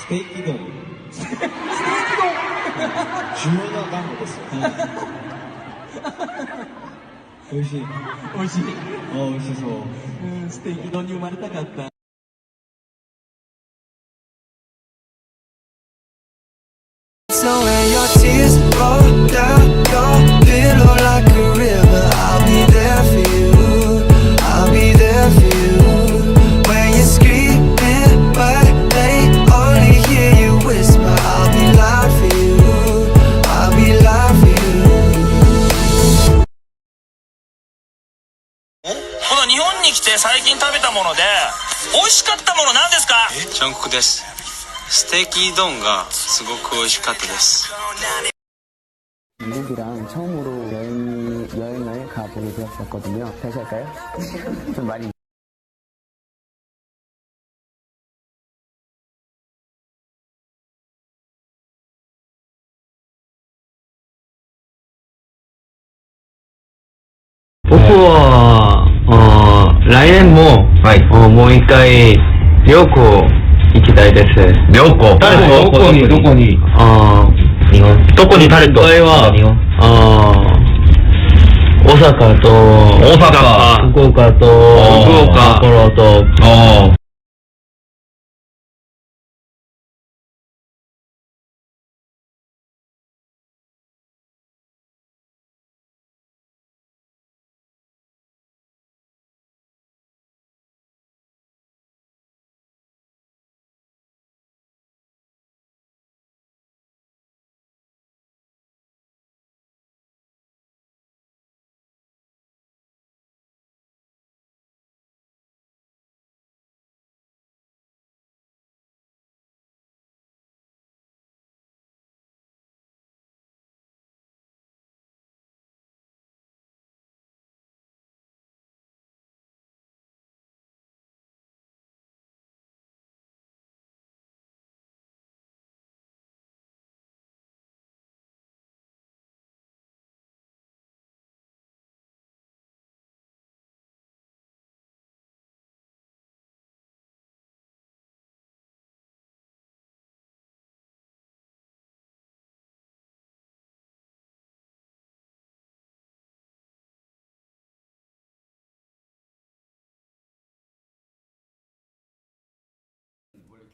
ステーキ丼。ステーキ丼。重要な単語ですよ。美味しい。美味しい。美味しそう。ステーキ丼に生まれたかった。So when your tears roll down your pillow like a river, I'll be there for you. I'll be there for you. When you're screaming, but they only hear you whisper, I'll be loud for you. I'll be loud for you. この日本に来て最近食べたもので美味しかったもの何ですか？ジョンクです。ステーキ丼がすごく美味しかったです。 미국이랑 처음으로 여행을 가보게 되었었거든요. 다시 할까요? 좀 많이.来年も、もう一回旅行行きたいです。旅行？誰と？どこに？日本。どこに誰と？場合は、大阪と、福岡と、札幌と、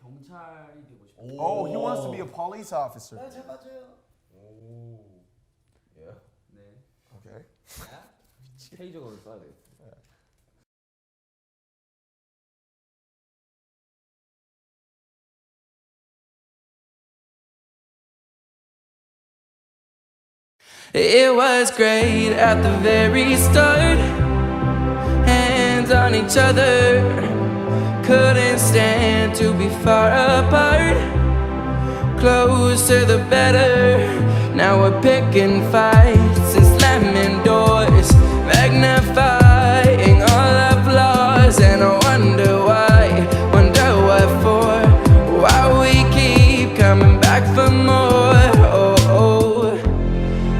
경찰이 되고 싶어. Oh, he wants to be a police officer. 네, 잘 맞아요. Oh, yeah. 네. Okay. 회의적으로 써야 돼. It was great at the very start. Hands on each other. Couldn't stand to be far apart. Closer the better. Now we're picking fights and slamming doors, magnifying all our flaws. And I wonder why, wonder what for. Why we keep coming back for more. Oh, oh.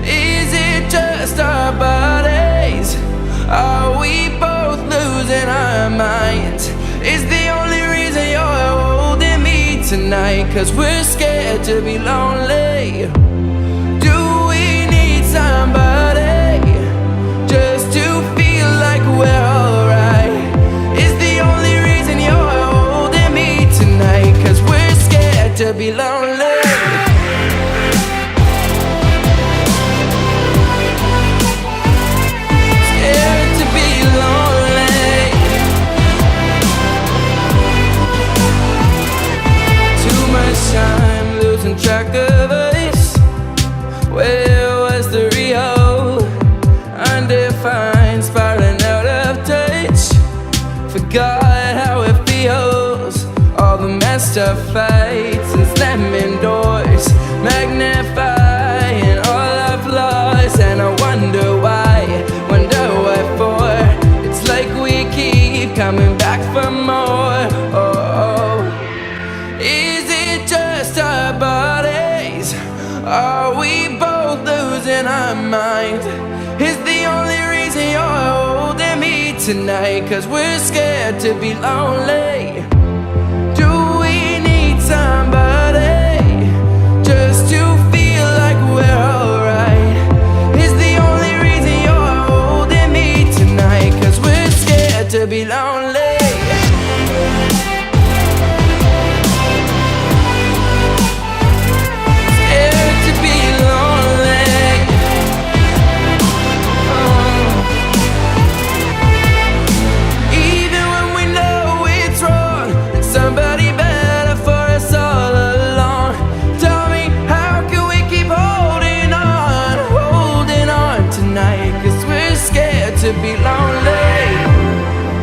Is it just our bodies? Are we both losing our minds? Is the only reason you're holding me tonight 'cause we're scared to be lonely? Do we need somebody just to feel like we're alright? Is the only reason you're holding me tonight 'cause we're scared to be lonely? Scared to be lonely. Time losing track of us. Where was the Rio? Undefined, spiraling out of touch. Forgot how it feels. All the messed up fights and slamming doors, magnifying all our flaws. And I wonder why, wonder what for. It's like we keep coming back for more. Oh, oh. Is it just our bodies? Are we both losing our minds? Is the only reason you're holding me tonight 'cause we're scared to be lonely? Do we need somebody scared to be lonely. Scared to be lonely. Even when we know it's wrong, and somebody better for us all along. Tell me, how can we keep holding on tonight? 'Cause we're scared to be lonely.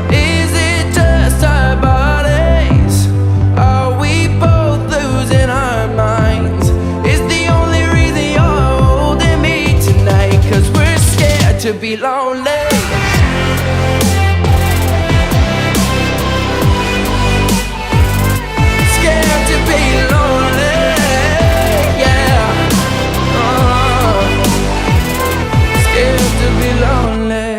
Is it just our bodies? Are we both losing our minds? Is the only reason you're holding me tonight 'cause we're scared to be lonely. Scared to be lonely, yeah. Scared to be lonely.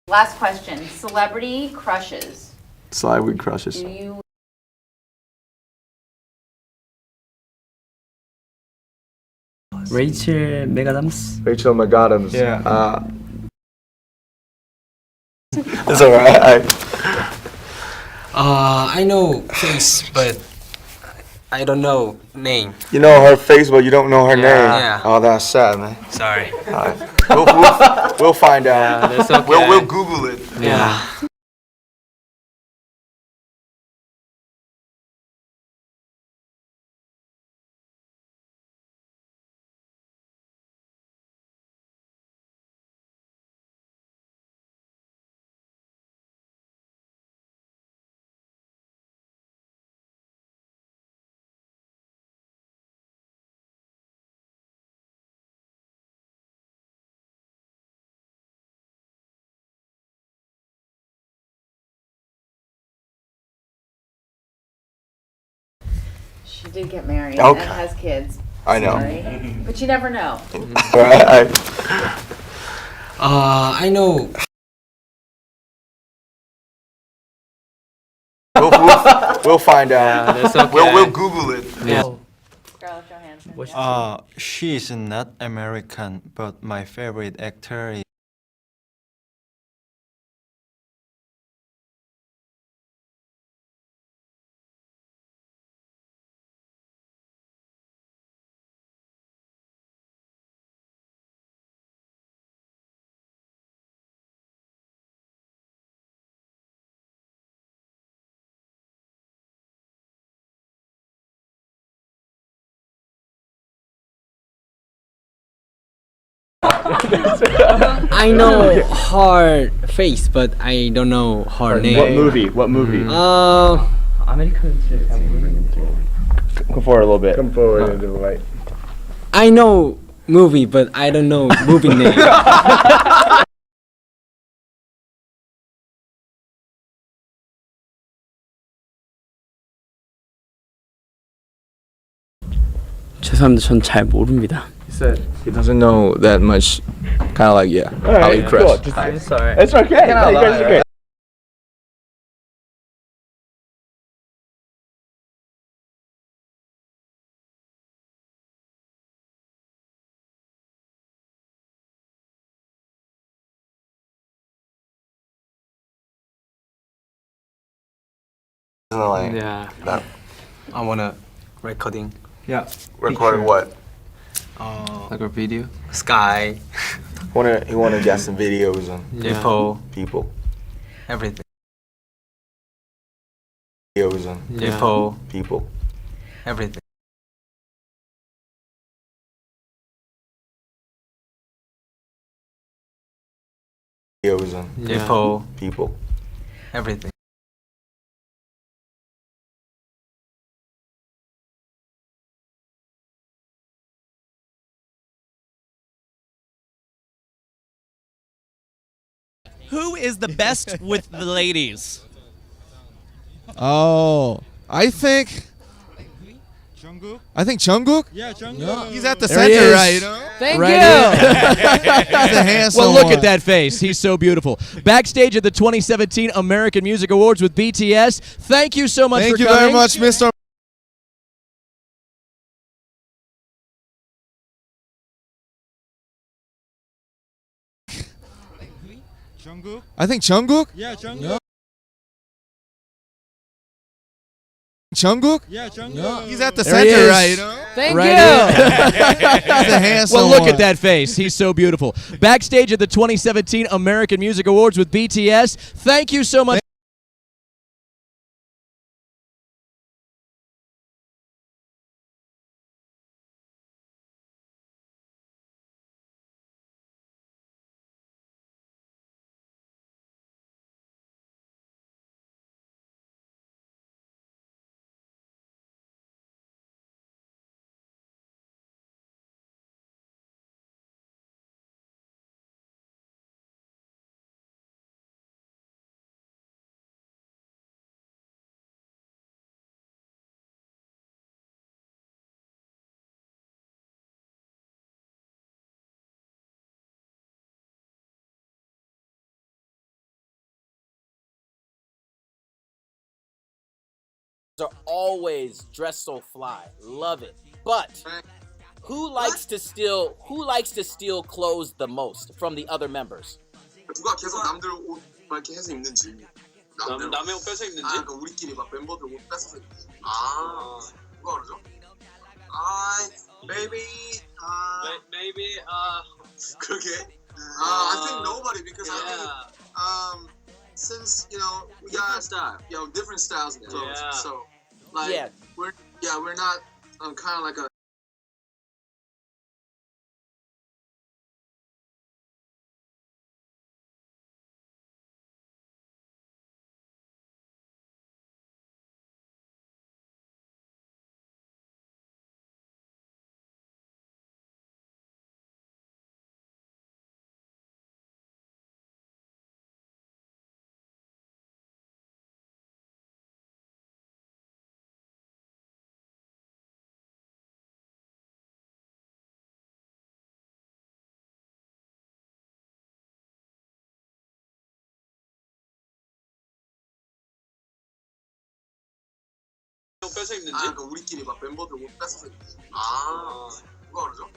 Last question. Celebrity crushes. Celebrity crushes. Do you Rachel McAdams. Rachel McAdams. Yeah. It's alright. I know face, but I don't know name. You know her face, but you don't know her name. Yeah. Oh, that's sad, man. Sorry. Alright. We'll find out. Yeah, that's okay. We'll Google it. Yeah. She did get married Okay. and has kids. I know. Sorry. But you never know. Right. I know. We'll find out. That's okay. We'll Google it. Yeah. Scarlett Johansson. She is not American, but my favorite actor is I know her face, but I don't know her name. What movie? What movie? American. Come forward a little bit. Come forward into the light. I know movie, but I don't know movie name. 죄송합니다. 전 잘 모릅니다. He said he doesn't know that much. Kind of like, yeah. Ali Crest. I'm sorry. It's okay. No, you guys are good. Like, Yeah. that. I wanna recording. Yeah. Recording what? Like a video. Sky. He wanna get some videos on People. people. Everything. Videos on People. people. Everything. Videos on People. people. Everything. Who is the best with the ladies? Oh, I think Jungkook. Yeah, Jungkook. He's at the There he center, is. right? You know? Thank Right you. He's a handsome Well, look one. at that face. He's so beautiful. Backstage at the 2017 American Music Awards with BTS. Thank you so much Thank for you coming. very much, Mr. I think Jungkook. Yeah, Jungkook. Jungkook. Yeah, Jungkook. He's at the There he center, is. right? You know? Thank Right you. He's the handsome Well, look one. at that face. He's so beautiful. Backstage at the 2017 American Music Awards with BTS. Thank you so much. Are always dressed so fly. Love it. But who likes to steal clothes the most from the other members? 누가 계속 남들 옷 막 이렇게 해서 입는지. 남의 옷 뺏어 입는지? 그러니까 우리끼리 막 멤버들 옷 뺏어서 입는지. 누가 그러죠? Maybe. Maybe 그러게. I think nobody because I think since we got different styles of clothes, so like we're not kind of like a. 옷 뺏어 입는지? 그러니까 우리끼리 막 멤버들 옷 뺏어서 입는지. 누가 그러죠?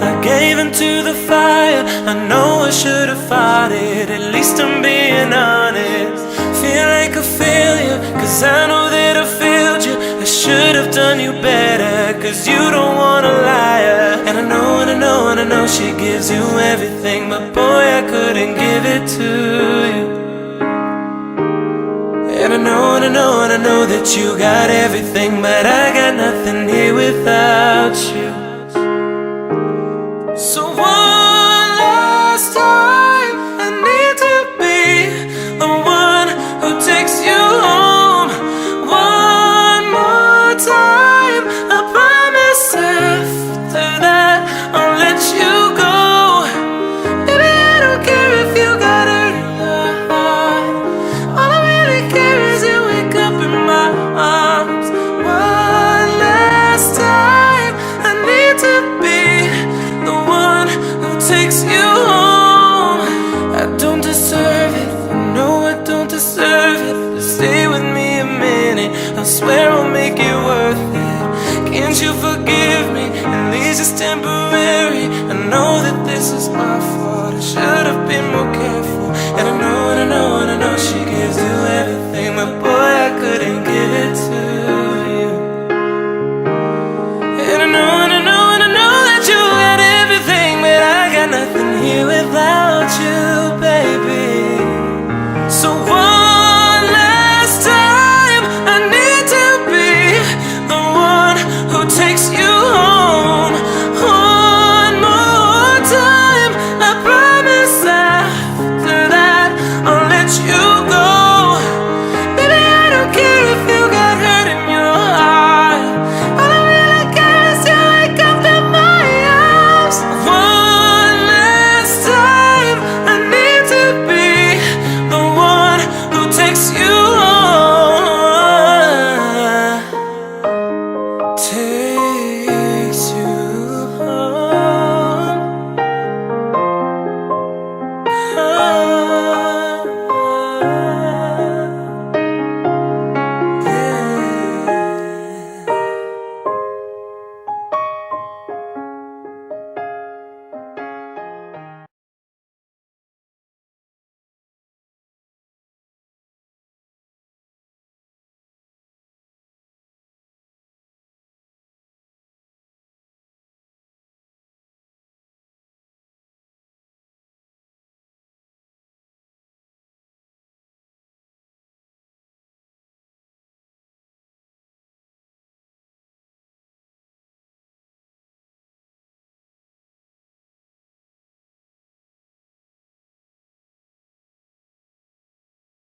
I gave into the fire. I know I should have fought it. At least I'm being honest. Feel like a failure, cause I know that I failed you. I should have done you better, cause you don't want a liar. And I know, and I know, and I know she gives you everything, but boy, I couldn't give it to you. And I know, and I know, and I know that you got everything, but I got nothing here without you. So one last time, I need to be the one who takes you home. One more time, I promise after that I'll let you go. Baby, I don't care if you got hurt in your heart. All I really care is you wake up in my arms. One last time, I need to be the one who takes you home. I don't deserve it, I know I don't deserve it. Just stay with me a minute, I swear I'll make it worth it. Can't you forgive me, at least it's temporary. I know that this is my fault, I should have been more careful. And I know, and I know, and I know she gives you everything, but boy, I couldn't give it to you. And I know, and I know, and I know that you got everything, but I got nothing here without